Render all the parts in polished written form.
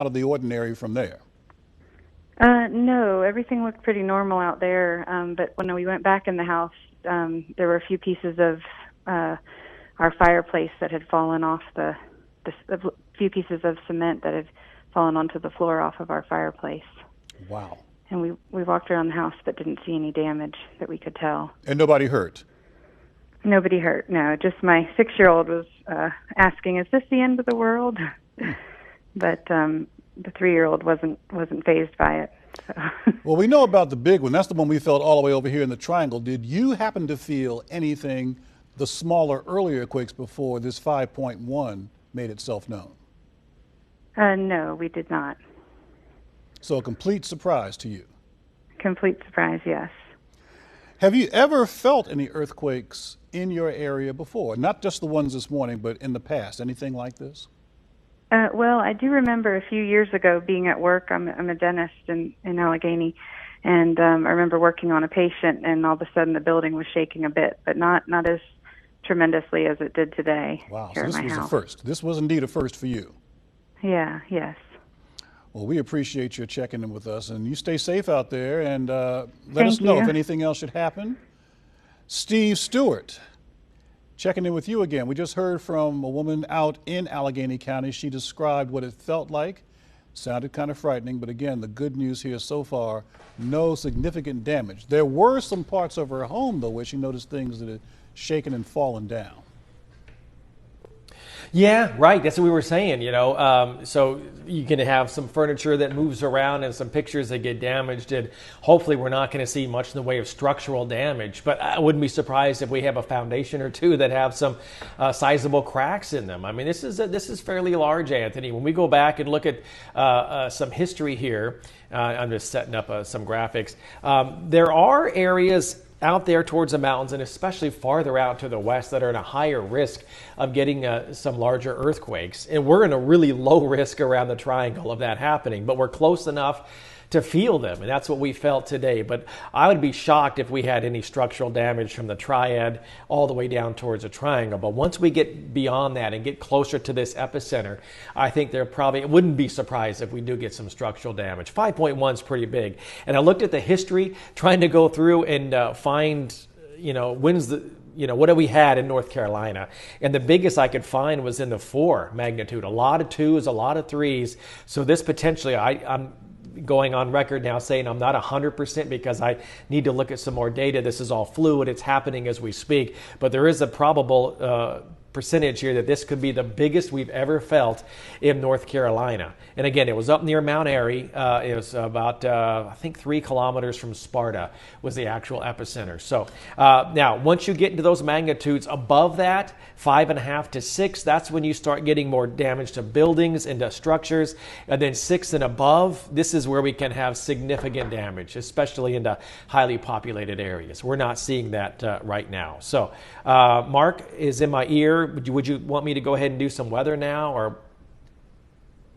out of the ordinary from there? No, everything looked pretty normal out there. But when we went back in the house, there were a few pieces of our fireplace that had fallen off a few pieces of cement that had fallen onto the floor off of our fireplace. Wow. And we walked around the house but didn't see any damage that we could tell. And nobody hurt? Nobody hurt, no. Just my 6-year-old was asking, "Is this the end of the world?" But the 3-year-old wasn't fazed by it. So. Well, we know about the big one. That's the one we felt all the way over here in the triangle. Did you happen to feel anything, the smaller, earlier quakes before this 5.1 made itself known? No, we did not. So a complete surprise to you. Complete surprise, yes. Have you ever felt any earthquakes in your area before? Not just the ones this morning, but in the past. Anything like this? Well, I do remember a few years ago being at work. I'm a dentist in Allegheny, and I remember working on a patient, and all of a sudden the building was shaking a bit, but not as tremendously as it did today. Wow, here so this at my was house. a first. This was indeed a first for you. Yeah, yes. Well, we appreciate your checking in with us, and you stay safe out there, and let Thank us know you. if anything else should happen. Steve Stewart, checking in with you again. We just heard from a woman out in Allegheny County. She described what it felt like. Sounded kind of frightening, but again, the good news here so far, no significant damage. There were some parts of her home, though, where she noticed things that had shaken and fallen down. Yeah, right. That's what we were saying, so you can have some furniture that moves around and some pictures that get damaged, and hopefully we're not going to see much in the way of structural damage. But I wouldn't be surprised if we have a foundation or two that have some sizable cracks in them. I mean, this is fairly large, Anthony. When we go back and look at some history here, I'm just setting up some graphics. There are areas out there towards the mountains, and especially farther out to the west, that are at a higher risk of getting some larger earthquakes. And we're in a really low risk around the triangle of that happening, but we're close enough to feel them, and that's what we felt today. But I would be shocked if we had any structural damage from the triad all the way down towards the triangle. But once we get beyond that and get closer to this epicenter, I think it wouldn't be surprised if we do get some structural damage. 5.1 is pretty big. And I looked at the history, trying to go through and find, what have we had in North Carolina? And the biggest I could find was in the 4 magnitude. A lot of 2s, a lot of 3s. So this potentially, I'm going on record now saying I'm not 100% because I need to look at some more data. This is all fluid. It's happening as we speak. But there is a probable percentage here that this could be the biggest we've ever felt in North Carolina. And again, it was up near Mount Airy. It was about, I think, 3 kilometers from Sparta was the actual epicenter. So now, once you get into those magnitudes above that, 5.5 to 6, that's when you start getting more damage to buildings and to structures. And then 6 and above, this is where we can have significant damage, especially into highly populated areas. We're not seeing that right now. So Mark is in my ear. Would you want me to go ahead and do some weather now, or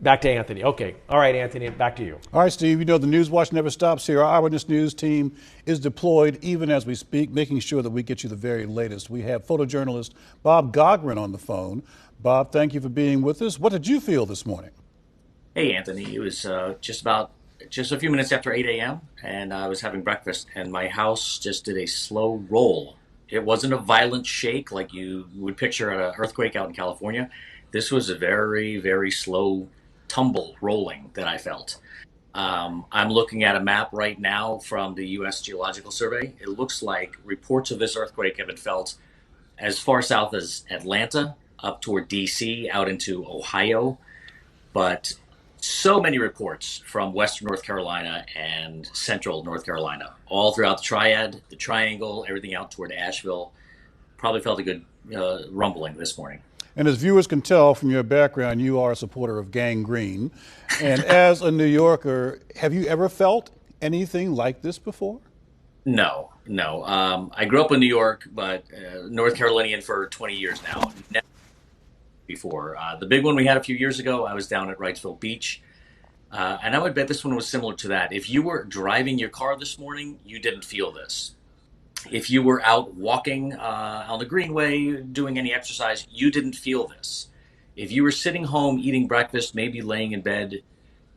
back to Anthony? Okay. All right, Anthony, back to you. All right, Steve, the News Watch never stops here. Our Eyewitness News team is deployed even as we speak, making sure that we get you the very latest. We have photojournalist Bob Gogren on the phone. Bob, thank you for being with us. What did you feel this morning? Hey, Anthony. It was just a few minutes after 8 a.m., and I was having breakfast, and my house just did a slow roll. It wasn't a violent shake like you would picture at an earthquake out in California. This was a very, very slow tumble rolling that I felt. I'm looking at a map right now from the U.S. Geological Survey. It looks like reports of this earthquake have been felt as far south as Atlanta, up toward D.C., out into Ohio. But so many reports from western North Carolina and central North Carolina, all throughout the triad, the triangle, everything out toward Asheville. Probably felt a good rumbling this morning. And as viewers can tell from your background, you are a supporter of Gang Green. And as a New Yorker, have you ever felt anything like this before? No. I grew up in New York, but North Carolinian for 20 years now. Never before. The big one we had a few years ago, I was down at Wrightsville Beach. And I would bet this one was similar to that. If you were driving your car this morning, you didn't feel this. If you were out walking on the Greenway, doing any exercise, you didn't feel this. If you were sitting home eating breakfast, maybe laying in bed,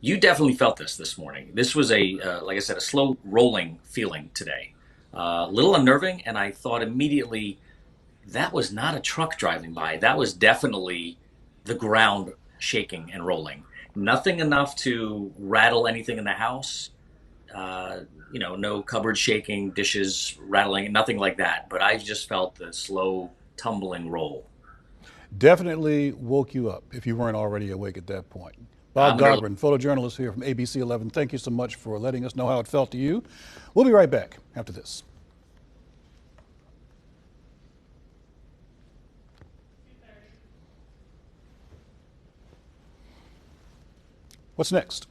You definitely felt this morning. This was like I said, a slow rolling feeling today. A little unnerving, and I thought immediately that was not a truck driving by. That was definitely the ground shaking and rolling. Nothing enough to rattle anything in the house. Uh, no cupboard shaking, dishes rattling, nothing like that. But I just felt the slow tumbling roll. Definitely woke you up if you weren't already awake at that point. Bob I'm gonna Godwin, photojournalist here from ABC 11. Thank you so much for letting us know how it felt to you. We'll be right back after this. What's next?